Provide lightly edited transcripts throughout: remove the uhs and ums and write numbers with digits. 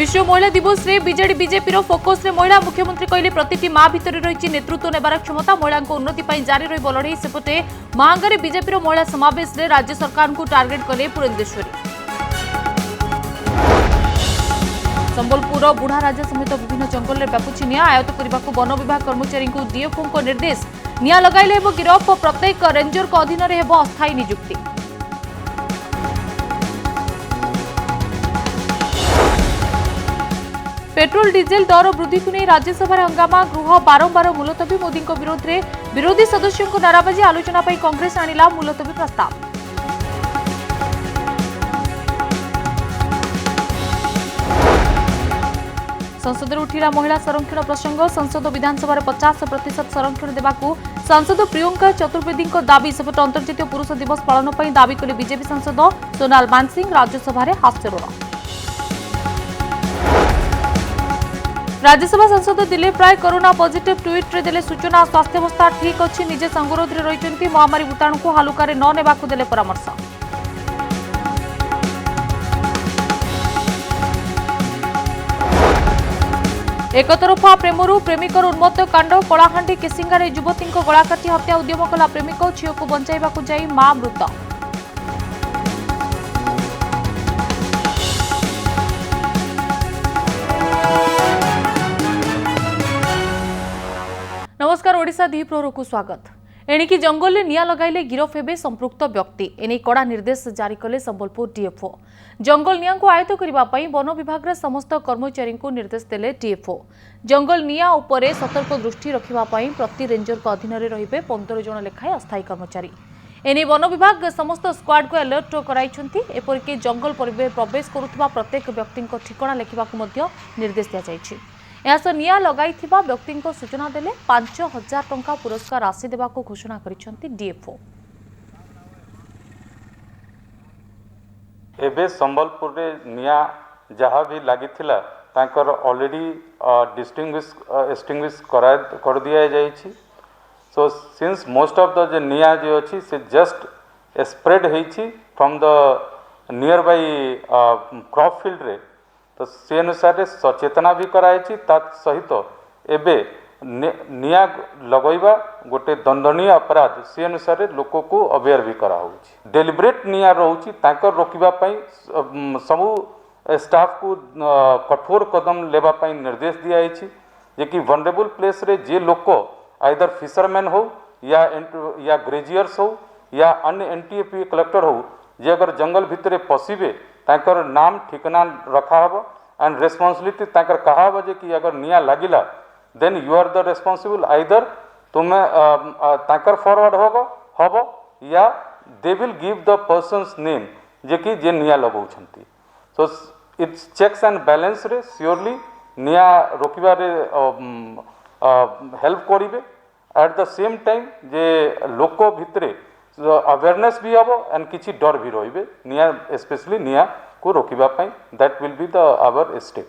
विश्व महिला दिवस रे बीजेडी बीजेपी रो फोकस रे महिला मुख्यमंत्री कहले प्रतिटी मां भितर रही नेतृत्व नेबार क्षमता महिला उन्नति पर जारी रही लड़ई सेपटे महांगारे बीजेपी रो महिला समावेश रे राज्य सरकार को टार्गेट कले पुरेंदेश्वरी। संबलपुर बुढ़ा राजा समेत विभिन्न जंगल में व्यापुछि निया आयत्त करने को वन विभाग कर्मचारी को डीएफओ को निर्देश निया लगाइले हेबो गिरफ प्रत्येक रेंजर को अधीन रे हेबो अस्थायी नियुक्ति। पेट्रोल डीजेल दर वृद्धि को नहीं राज्यसभा हंगामा गृह बारंबार मुलतवी मोदी विरोध में विरोधी सदस्यों को नाराबाजी आलोचना पर कांग्रेस आनिला मुलतवी प्रस्ताव। संसद में उठिला महिला संरक्षण प्रसंग संसद विधानसभा 50% संरक्षण देवाकू सांसद प्रियंका चतुर्वेदी दाबी सेपटे अंतर्जातीय पुरुष दिवस पालन पर दाबी कले बीजेपी सांसद सोनाल मानसिंह राज्यसभा हास्यरोल। राज्यसभा सांसद दिलीप राय कोरोना पॉजिटिव ट्वीट रे देले सूचना स्वास्थ्यावस्था ठीक अच्छी निजे संगरोध रे रहिचंती महामारी भूताणु को हालुकारे न नेबाकू देले परामर्श। एकतरफा प्रेमरू प्रेमिकर उन्मत्त कांड कलाहांडी केसिंगार युवती गला काटी हत्या उद्यम कला प्रेमिक झील को बंचाइबा जाई मां मृत। नमस्कार ओडिशा द्वीप्रहर को स्वागत। एणिकी जंगल में निया लगाइले गिरफ हेबे संपृक्त व्यक्ति एने कड़ा निर्देश जारी कले संबलपुर डीएफओ। जंगल निया को आयत्त करने वन विभाग समस्त कर्मचारी को निर्देश देले डीएफओ। जंगल निया उपरे सतर्क दृष्टि रखिबापई प्रति रेंजर को अधीन रे रहिबे 15 जन लेखाएं अस्थायी कर्मचारी। एने वन विभाग समस्त स्क्वाड को अलर्ट कराइछंती एपरिके जंगल प्रवेश करुवा प्रत्येक व्यक्ति ठिकाना लिखा निर्देश दिया जायछि। यास निया लगाइथिबा व्यक्ति सूचना देले 5,000 टंका पुरस्कार राशि देबाको घोषणा करिसेंती डीएफओ। एबे संबलपुर रे निया जहाँ भी लागिथिला तांकर ऑलरेडी डिस्टिंग्विश कर दिया जाइछि। So since most of the निया जो अछि से जस्ट स्प्रेड हेछि from the nearby crop field रे, तो से अनुसार सचेतना भी कराई सहित एबे निया लगैबा गोटे दंडनीय अपराध से अनुसार लोक को अवेयर भी करा होछि। डेलिब्रेट निया रोची तांकर रोकिबा पई सबु स्टाफ को कठोर कदम लेबा पई निर्देश दिया जाइछि जे कि वनरेबल प्लेस रे जे लोक आइदर फिशरमैन हो या ग्रेजियर्स हो या अन्य एनटीएपी कलेक्टर हो जे अगर जंगल भितरे पसिबे तांकर नाम ठिकाना रखा हबो एंड रेस्पॉन्सिबिलिटी तांकर कहा हबो जे कि अगर निया लागिला then you are the responsible either तुमे तांकर फॉरवर्ड हबो या they will give the person's name जे कि जे निया लगाउछंती। So it's checks and balance रे श्योरली निया रोकिबा रे हेल्प करिवे। एट द सेम टाइम जे लोक भितरे अवेयरनेस भी हम एंड किसी डर भी रही निया स्पेशली निया को रोकिबा पई that will be the our step.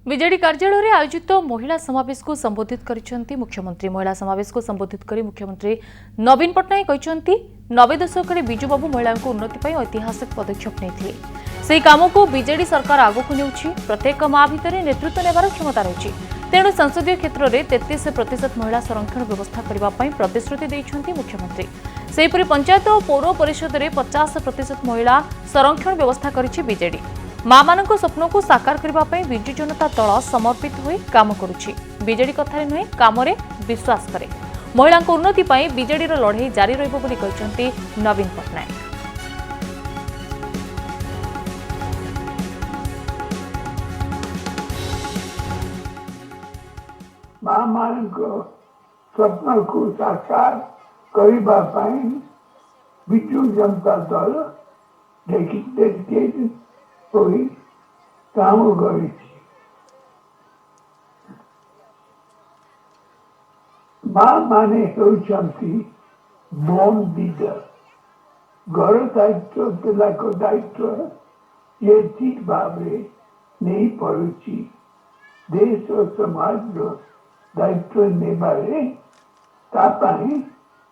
BJD कार्यालय में आयोजित महिला समावेश को संबोधित करिसेंती मुख्यमंत्री। महिला समावेश को संबोधित करी मुख्यमंत्री नवीन पट्टनायक कहते 90 दशक बिजू बाबू महिला उन्नति पर ऐतिहासिक पदक्षेप नहीं से काम को बीजेडी सरकार आगक नेउछि। प्रत्येक मां भितर नेतृत्व नेबार क्षमता रही तेणु संसदीय क्षेत्र में 33% महिला संरक्षण व्यवस्था करने प्रतिश्रुति देइछंती मुख्यमंत्री। सेहीपरि पंचायत और पौर परिषद में 50% महिला संरक्षण व्यवस्था करिछि बीजेडी। मां मानक स्वप्न को साकार करने बिजु जनता दल समर्पित होई काम करुछि। बीजेडी कथारे नुहे काम रे विश्वास करे। महिला उन्नति पर बीजेडी लड़ई जारी रहिबो बोली कहछंती नवीन पट्टनायक। मां मानक स्वप्न को साकार करबा पई बिजु जनता दल डेडिकेटेड होई काम करिछि। मां माने होउछंती बोर्न लीडर। घर दायित्व पिलाको दायित्व ये ठीक भावे नहीं पड़ुछि। देश और समाज दायित्व नेबारे तापाई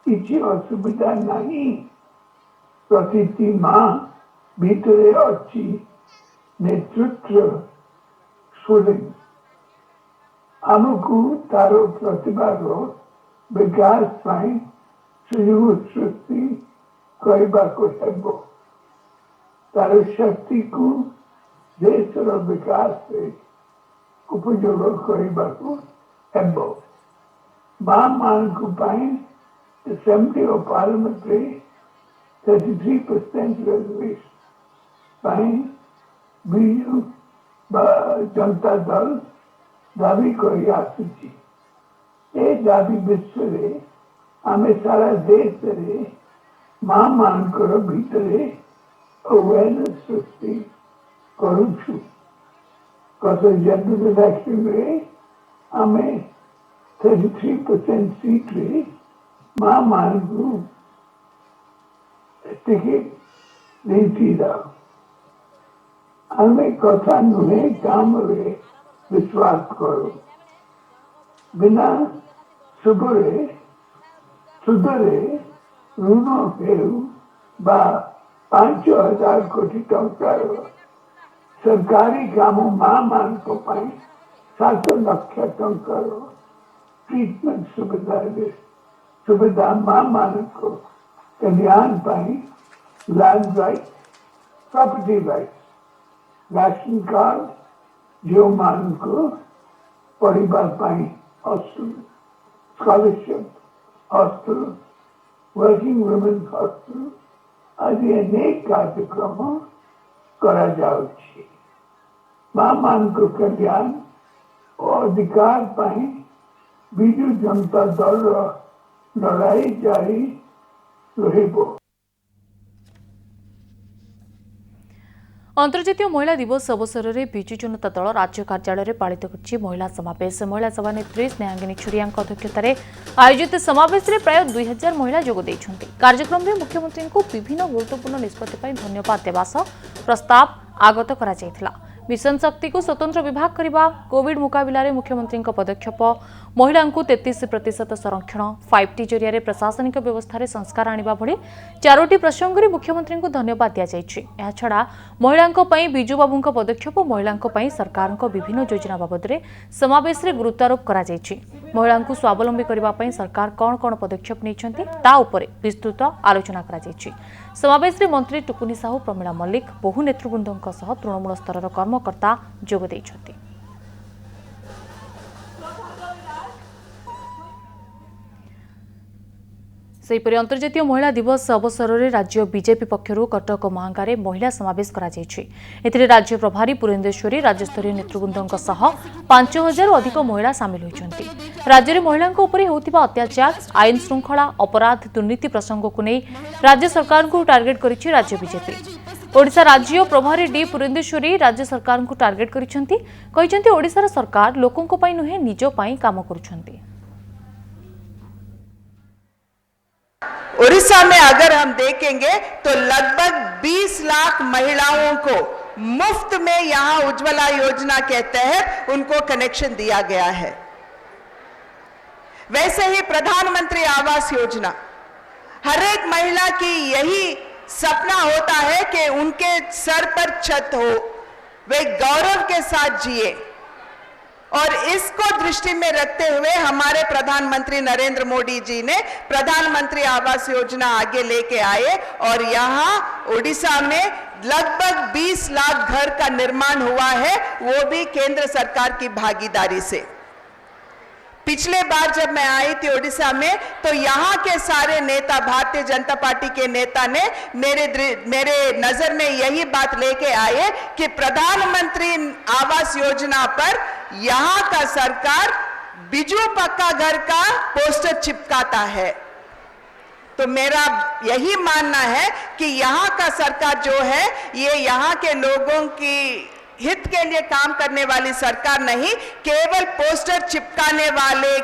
किसी असुविधा नहीं। प्रतिटी मां भीतरे अच्छी नेतृत्व स्फुलिंग आमको तारो प्रतिभा विकास पाई सुयोग सृष्टि करने को हेबो तार शक्ति को देश विकास से उपयोग करने को हेबो मां मान को पाई असेंबली ऑफ पार्लियामेंट 33% रिजर्वेशन पाई बीजू जनता दल दाबी कर आसुची ए दाबी विश्व रे आमे सारा देश रे मां मानकर भीतरे अवेयरनेस सृष्टि करूछु कस जनरल इलेक्शन रे आमे 33% सीट रे मां मानकु टिकट देती रहा हमें कथा नुहे काम रे विश्वास करो बिना सुधरे ऋण हेउ बा 5,000 कोटी टंकार सरकारी काम मां मान को पाई 7 लाख टंकार ट्रीटमेंट सुविधा मां मान को कल्याण पाई land right property right ration card जो मान को परिवार पाई hostel scholarship hostel working women hostel आदि अनेक कार्यक्रम करा जाउछि मां मान को कल्याण और अधिकार पाई बिजू जनता दल लड़ाई जारी रहिबो। अंतर्जातीय महिला दिवस अवसर में विजु जनता दल राज्य कार्यालय में पालित कर महिला समावेश महिला सभानेत्री स्नेहांगिनी छुरिया अध्यक्षतार आयोजित समावेश में प्राय 2000 महिला जोग देइछन्ति। कार्यक्रम में मुख्यमंत्री को विभिन्न गुरुत्वपूर्ण निष्पत्ति धन्यवाद देवा प्रस्ताव आगत करा जायथिला। मिशन शक्ति को स्वतंत्र विभाग करने कोविड मुकाबला रे मुख्यमंत्री पदक्षेप महिला को 33% संरक्षण 5T जरिया प्रशासनिक व्यवस्था रे संस्कार आनिबा भली 4टी प्रसंग रे मुख्यमंत्री को धन्यवाद दिया जायछि। एहा छडा महिला बिजू बाबू पदक्षेप महिला सरकार विभिन्न योजना बाबद रे समावेश रे गुरुत्वारोप करा जायछि। महिला को स्वावलंबी करने सरकार कौन कौन पदक्षेप नेइछन्ति ता उपरे विस्तृत आलोचना करा जायछि। समावेश रे मंत्री टुकुनी साहू प्रमिला मल्लिक बहु नेतृवृंदों सह तृणमूल स्तर कर्मकर्ता जोग देइछन्ति। सेहिपरि अंतर्जातीय महिला दिवस अवसर में राज्य बीजेपी पक्षर कटक महांगारे महिला समावेश करा जायछि। एथिरे राज्य प्रभारी पुरेंदेश्वरी राज्यस्तरीय नेतृवृंदों सह 5000 अधिक महिला सामिल होइछन्ति। राज्य में महिला उपरे होतिबा अत्याचार आईन श्रृंखला अपराध दुर्नीति प्रसंग को नहीं राज्य सरकार को टार्गेट करिछि राज्य बीजेपी। ओडिशा राज्य प्रभारी डी पुरेंदेश्वरी राज्य सरकार को टार्गेट करिछन्ति कहिछन्ति ओडिशा सरकार लोकों को पई नुहे निजो पई काम करुछन्ति। उड़ीसा में अगर हम देखेंगे तो लगभग 20 लाख महिलाओं को मुफ्त में यहां उज्ज्वला योजना के तहत उनको कनेक्शन दिया गया है। वैसे ही प्रधानमंत्री आवास योजना, हर एक महिला की यही सपना होता है कि उनके सर पर छत हो, वे गौरव के साथ जिए। और इसको दृष्टि में रखते हुए हमारे प्रधानमंत्री नरेंद्र मोदी जी ने प्रधानमंत्री आवास योजना आगे लेके आए और यहां ओडिशा में लगभग 20 लाख घर का निर्माण हुआ है, वो भी केंद्र सरकार की भागीदारी से। पिछले बार जब मैं आई थी ओडिशा में तो यहाँ के सारे नेता, भारतीय जनता पार्टी के नेता ने मेरे नजर में यही बात लेके आए कि प्रधानमंत्री आवास योजना पर यहाँ का सरकार बिजू पक्का घर का पोस्टर चिपकाता है। तो मेरा यही मानना है कि यहाँ का सरकार जो है ये यहाँ के लोगों की हित के लिए काम करने वाली सरकार नहीं, केवल पोस्टर चिपकाने वाले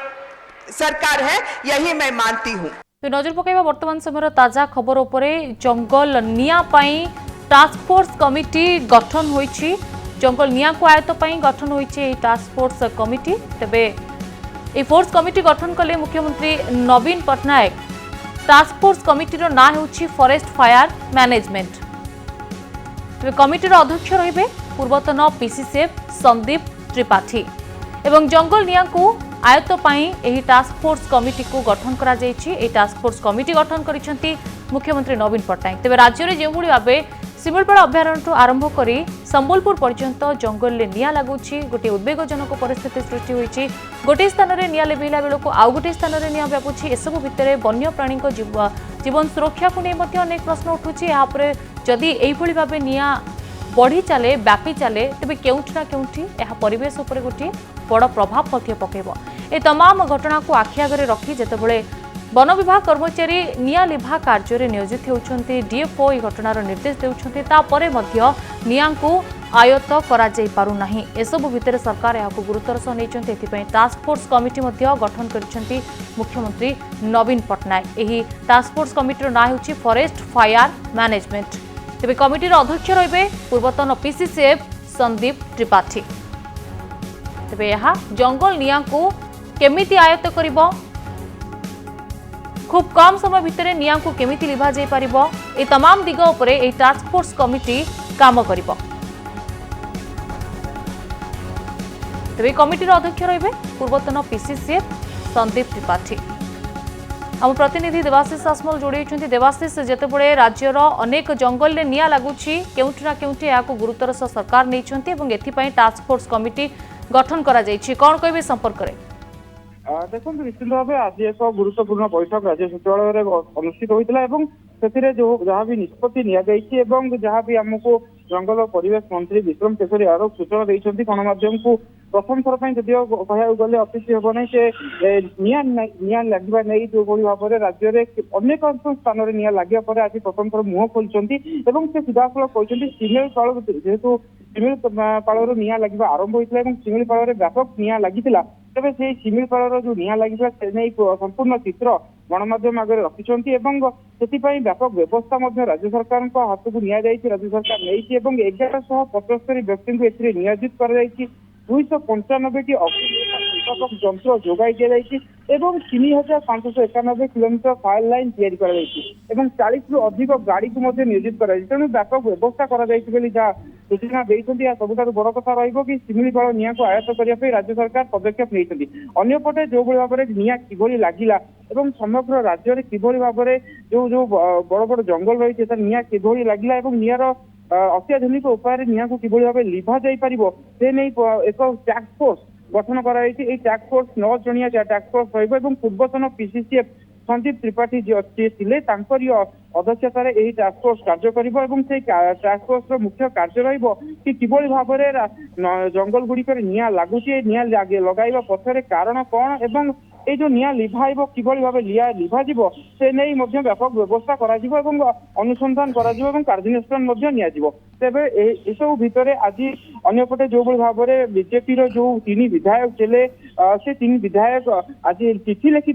सरकार है, यही मैं मानती हूँ। तो नजर पकाइबा वर्तमान समय ताजा खबर उपरे जंगल निया पाई टास्क फोर्स कमिटी गठन होईछि। जंगल निया को आयत्त पाई गठन होईछि टास्क फोर्स कमिटी। तेबे ए फोर्स कमिटी गठन कले मुख्यमंत्री नवीन पटनायक। टास्क फोर्स कमिटीर ना होछि फॉरेस्ट फायर मैनेजमेंट। तेबे कमिटीर अध्यक्ष रहिबे पूर्वतन पीसीसीएफ संदीप त्रिपाठी एवं जंगल निया को आयत्त पाई एही टास्क फोर्स कमिटी को गठन करा जायछि। एही टास्क फोर्स कमिटी गठन करिसेंती मुख्यमंत्री नवीन पट्टनायक। तेबे राज्य रे जेभଳି भाबे सिमिलपाड़ अभयारण्य आरंभ करी संबलपुर पर्यंत जंगल में निया लगुची गोटे उद्वेगजनक परिस्थिति सृष्टि होईची। गोटे स्थान में निया लेबिला बेलू आउ गोटे स्थान में निया व्यापुची। एसबू भितर वन्य प्राणी जीवन सुरक्षा को नहीं अनेक प्रश्न उठुची। यापर जदि एभली भाबे निया बढ़ी चले व्यापी चले तेज केउठी ना केउठी यह परिवेश उपर गोटे बड़ प्रभाव पकेब। ए तमाम घटना को आखि आगे रखी जेतेबेले वन विभाग कर्मचारी निया लिभा कार्य में नियोजित होउछन्ती डीएफओ घटनार निर्देश देउछन्ती तापरे मध्य निया को आयत्त करा जाई पारु नाही। एसबु भितर सरकार यहाको गुरुतर सह नैछन्ती। एथिपई टास्क फोर्स कमिटी मध्य गठन करिसेंती मुख्यमंत्री नवीन पट्टनायक। एही टास्क फोर्स कमिटीर ना हेउछि फॉरेस्ट फायर मैनेजमेंट। तेबे कमिटीर अध्यक्ष रहिबे पूर्वतन पीसीसीएफ संदीप त्रिपाठी। तेबे यहा जंगल निया को केमिति आयत्त करिबो, खूब कम समय भितर निया को केमिति लिभा जाई पारिबो, ए तमाम दिग उपरे ए टास्क फोर्स कमिटी काम करिबो। तेबे कमिटीर अध्यक्ष रहिबे पूर्वतन पीसीसीएफ संदीप त्रिपाठी। आम प्रतिनिधि देवाशीष आसमल जोड़ी। देवाशीष, जेतेबेले राज्यर अनेक जंगल में निया लगुची केउठी ना केउठी याको गुरुतर सह सरकार नैछन्ती एवं एथिपई टास्क फोर्स कमिटी गठन करा जायछि, कोन कहबे संपर्क रे? देखो निश्चित भाव आज एक गुरुत्वपूर्ण बैठक राज्य सचिवालय अनुष्ठित होता है। जो जहाँ भी निष्पत्ति जहाँ भी आमको जंगल और परिवेश मंत्री विक्रम केशरी आरोप सूचना देते गणमाध्यम को प्रथम थर जदिव कह गले अतिथि हम ना से निया लगे नहीं जो भाव में राज्य में अनेक स्थान में निया लगे आज प्रथम थर मुह खोलते से सीधासल कहते शिमिलीपाल जेहेतु शिमिलीपाल निया लगे आरंभ होता है शिमिलीपाल व्यापक निया लगी तेज से शिमिलीपाल जो निया लगी से नहीं संपूर्ण चित्र गणमाध्यम आगे रखिंट से व्यापक व्यवस्था राज्य सरकार हाथ को नि राज्य सरकार नहीं 1175 व्यक्ति को नियोजित कर 295 अग्निशमन यंत्र जोगाई दी 3591 किलोमीटर फायर लाइन या 40 रु अधिक गाड़ी को नियोजित कर तेणु व्यापक व्यवस्था कर सूचना देते सबुठ बड़ कथा रही शिमिलीपाल निया को आयत्त करने राज्य सरकार पदक्षेप नहीं। अंपटे जो भाव में निया कि लगिला समग्र राज्य में किभली भाव में जो जो बड़ बड़ जंगल रही है निया कि लगिला नियार अत्याधुनिक उपाय निया को किभली भाव लिभा जाई परिबो से नहीं एक टास्क फोर्स गठन कराई। टास्क फोर्स 9 जणिया टास्क फोर्स रहिबो पूर्वतन पीसीसीएफ संदीप त्रिपाठी जी थे अध्यक्षतार यही टास्क फोर्स कार्य कर टास्क फोर्स मुख्य कार्य रही किभली भाव में जंगल गुड़िक निया लगुचे निया लगाइबा पछरे कारण कौन एवं ये जो निया लिभाइब किभली भाव लिभा से नहीं व्यापक व्यवस्था अनुसंधान कार्यानुष्ठान तेबे एसबू भितर आज अंपटे जो भाव में बीजेपी जो 3 विधायक थे से 3 विधायक आज चिठी लिखी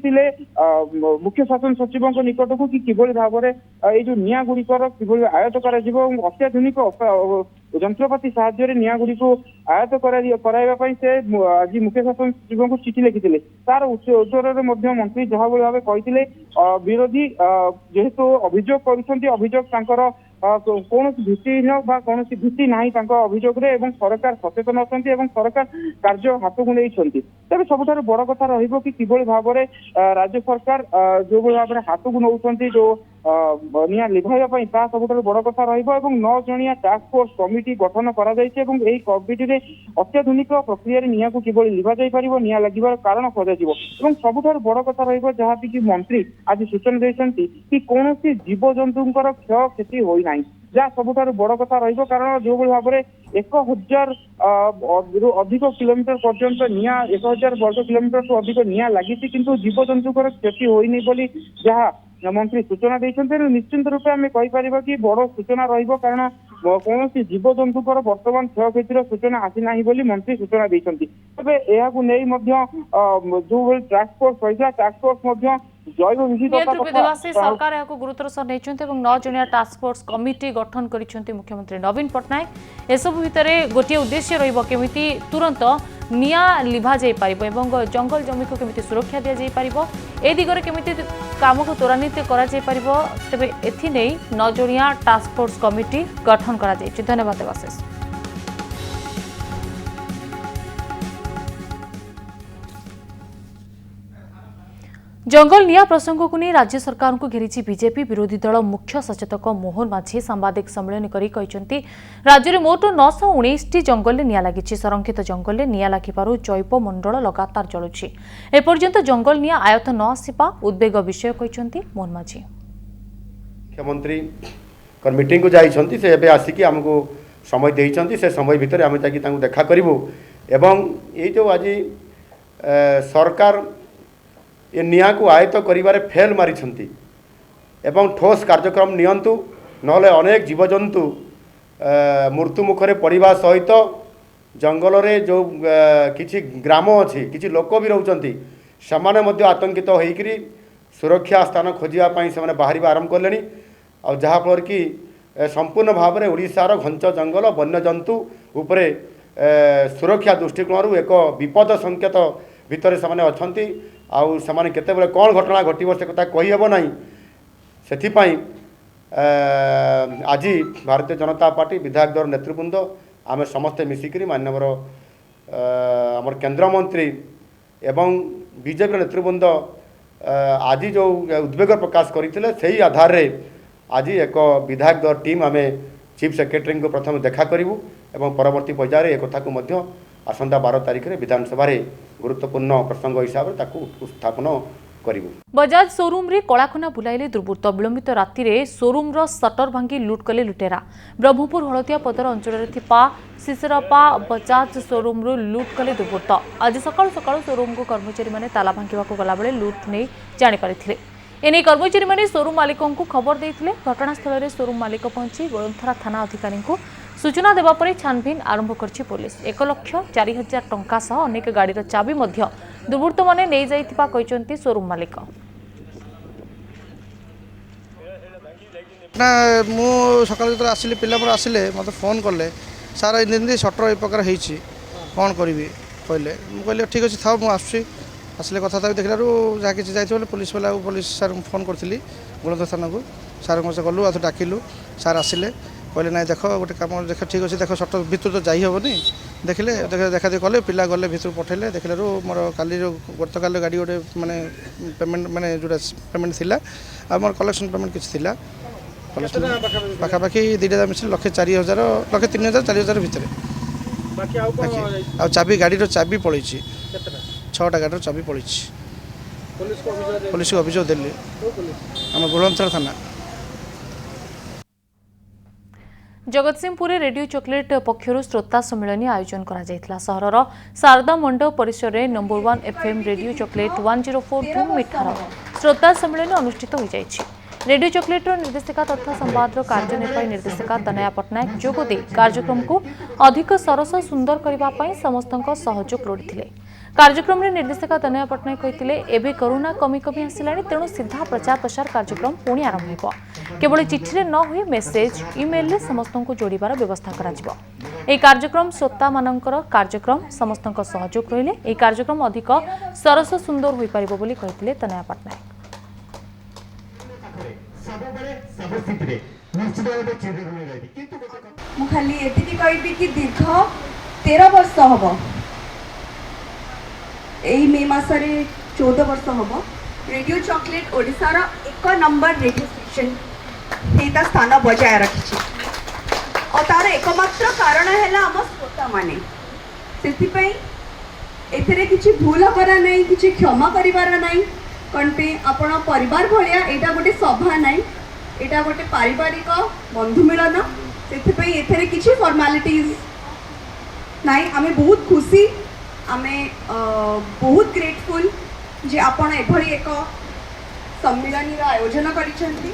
मुख्य शासन सचिव निकट को किभली भाव में ये जो निया गुड़िकर किभली आयत्त कर अत्याधुनिक यंत्रपाति साहाय्य निया गुड़ी को आयत्त कराइबा से आज मुख्य शासन सचिव को चिठी लिखी तार उत्तर में मंत्री जहाँ भाव कहते विरोधी जेहेतु अभियोग कर कौन भित्तिहीन कौन भित्ति ना अभियोग सरकार सचेतन अच्छा सरकार कार्य हाथ को नहीं तेज सबुठ बड़ कथा रही किभली भाव में राज्य सरकार जो भाव में हाथ को नौ जो निया लिभाइबा सबुठ बड़ कथा रही 9 जणिया टास्क फोर्स कमिटी गठन कमिटी अत्याधुनिक प्रक्रिया निया को किभली लिभा जाई परिबो निया लगिबार कारण खोजाजिवो सबुठ बड़ कथा रही जहाँ कि मंत्री आज सूचना देते कि कौन जीव जंतुंकर क्षय क्षति होई नाही जहाँ सबुठ बड़ कथा रही कारण जो भाव में 1000 अधिक किलोमीटर पर्यंत निया 1000 वर्ग किलोमीटर तो अधिक निया लगी किंतु जीव जंतुंकर क्षति होईनी बोली जहाँ मंत्री सूचना देते निश्चिंत रूपे आम कहीपर कि बड़ सूचना रही कारण कौन जीव जंतुकर वर्तमान क्षय क्षतिर सूचना आसीना बोली मंत्री सूचना देते तेज जो टास्क फोर्स रही टास्क फोर्स जैव विविधता सरकार यहाँ गुरुतर सह नहीं 9 जणिया टास्क फोर्स कमिटी गठन कर मुख्यमंत्री नवीन पट्टनायक एसबू भितर गोटे उद्देश्य रही तुरंत निया लिभा जाई पारिबो एवं जंगल जमी को केमिति सुरक्षा दिया जाई पारिबो ए दिगरे केमिति काम को त्वरान्वित करा जाई पारिबो तेबे एथि नै 9 जणिया टास्क फोर्स कमिटी गठन करा जाई। धन्यवाद देवाशीष। जंगल निया प्रसंग को नहीं राज्य सरकार को घेरी बीजेपी विरोधी दल मुख्य सचेतक मोहन माझी सांबादिक सम्मेलन करी कहते राज्य में मोट 919 जंगल निया लगी संरक्षित जंगल निया लगिबारु जैव मंडल लगातार जलुछि एपर्यंत जंगल निया आयत न आसिबा उद्वेग विषय कहते मोहन माझी। मुख्यमंत्री मीटिंग को जाइछंती से एबे आसिकी हमको समय देइछंती से समय भितर आमे जाकी तांको देखा करिवो एवं ये जो आज सरकार ये निया को आयत करिबारे फेल मारिछंती एवं ठोस कार्यक्रम नियंतु नले अनेक जीवजंतु मृत्यु मुखरे पड़िबा सहित जंगल रे जो किछि ग्राम अछि किछि लोक भी रहउचंती समाने मध्य आतंकित होइकरी सुरक्षा स्थान खोजिया पई से बाहर आरंभ कलेनी और जहाँ फल कि संपूर्ण भाव में ओडिशार घंच जंगल वन्यजंतु उपरे सुरक्षा दृष्टिकोण एक विपद संकेत भितर से अच्छा आउ से केतेबेले कौन घटना घटव से कथा कहीहब ना से आज भारतीय जनता पार्टी विधायक दल नेतृवृंद आम समस्ते मिसिक मानवर आमर केन्द्रमंत्री एवं बीजेपी नेतृवृंद आज जो उद्वेग प्रकाश करते से आधार रे आज एक विधायक दल टीम आम चीफ सेक्रेटरी को प्रथम देखा करूँ एवं परवर्ती पर्यायर एक कथा को आसंता 12 तारिख में विधानसभा गुरुत्वपूर्ण प्रसंग हिसाब से उपस्थापन करूँ। बजाज शोरूम रे कलाखना बुलाइले दुर्बृत्त विलंबित राति रे शोरूम रो सटर भांगी लुट कले लुटेरा ब्रह्मपुर हलदिया पदर अंचल शिशरपा बजाज शोरूम रो लुट कले दुर्बृत्त आज सकाळ सकाळ शोरूम को कर्मचारी माने ताला भांगिबा को गला बेले लुट नै जानि पारिथिले एने कर्मचारी माने शोरूम मालिकों को खबर देइथिले घटनास्थल रे शोरूम मालिक पहुंची गोलंथरा थाना अधिकारी को सूचना देबा परे छानबीन आरंभ करछि पुलिस 1,04,000 टंका सह अनेक गाड़ीर चाबी मध्य दुर्बृत्त माने नै जाइथिबा कहिसंती शोरूम मालिक। ना मु सकाल जो आसिले पिला पर आसिले मते फोन करले सारा इनदी शटर ए प्रकार हेछि कोन करबी कहले मु कहले ठीक अछि था मु आसुछि आसले कथा था देखला जहाँ किसी जाइए पुलिस वाला पुलिस सार फोन करी गोलंद थाना को सार से गलु आ डाकिलु सार आसिले कहले ना देख गोटे कम देख ठीक अच्छे देख सट भितर तो जाई हेनी देखले देखा देखी कले पिला गले भितर पठेले देखल मोर काली गत काल गाड़ी गोटे माने पेमेंट माने जो पेमेंट थिला आ मोर कलेक्शन पेमेंट किसी थिला पाखापाखि दुईटा मिसे 1,04,000 1,03,000 4,000 भितर आ चाबी गाड़ी चाबी पलि 6टा गाड़ी चाबी पलि पुलिस को अभियोग देली आम गोलंथरा थाना। जगतसिंहपुर रेडियो चॉकलेट पक्षर श्रोता सम्मेलन आयोजन करा सहर शारदा मंडप परिसर में नंबर 1 FM रेडियो चॉकलेट 1042 मिठार श्रोता सम्मेलन अनुष्ठित हो जाइछि। रेडियो चॉकलेट निर्देशिका तथा संवाद कार्यनिर्वाही निर्देशिका तनया पट्टनायक जोगदे कार्यक्रम को अधिक सरस सुंदर करने समस्त सहयोग लोड़ी कार्यक्रम में निर्देशिका तनया पट्टनायक कहते एवं कोरोना कमी कमी आसला तेणु सीधा प्रचार प्रसार कार्यक्रम पुणी आरंभ हो केवल चिठी न हुए मेसेज इमेल रे समस्त को जोड़ार व्यवस्था कर कार्यक्रम श्रोता मानकर कार्यक्रम समस्त सहयोग रहिले कार्यक्रम अधिक सरस सुंदर हो पार कहते तनया पट्टनायक। मु खाली एतिकी कहबी कि दीर्घ 13 वर्ष हम यही मे मसरे 14 वर्ष हम रेडियो चॉकलेट ओडिशार 1 नंबर रेडियो स्टेशन एटा स्थान बजाय रखी और तार एकमात्र कारण है आम श्रोता माने से एथिरे किछि भूल करा नहीं किछि क्षमा करिवार नहीं कौन पे आपण परिवार भाया यहाँ गोटे सभा नाई यहाँ गोटे पारिवारिक बंधु मिलन से किसी फॉर्मालिटीज नाई आमे बहुत खुशी आमे बहुत ग्रेटफुल जे आपण एभली एक सम्मेलन आयोजन करिसेंती।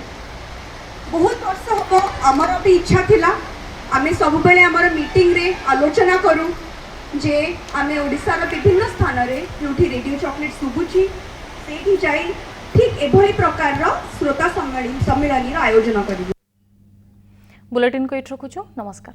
बहुत वर्ष हम आमर भी इच्छा थिला आमे सब बेले आमर मीटिंग रे आलोचना करूँ जे आमे ओडिशार विभिन्न स्थान रे जोठी रेडियो चॉकलेट शुभुची से जाई ठीक एभली प्रकार श्रोता सम्मेलन आयोजन करिबे। बुलेटिन को एठ रखुछु नमस्कार।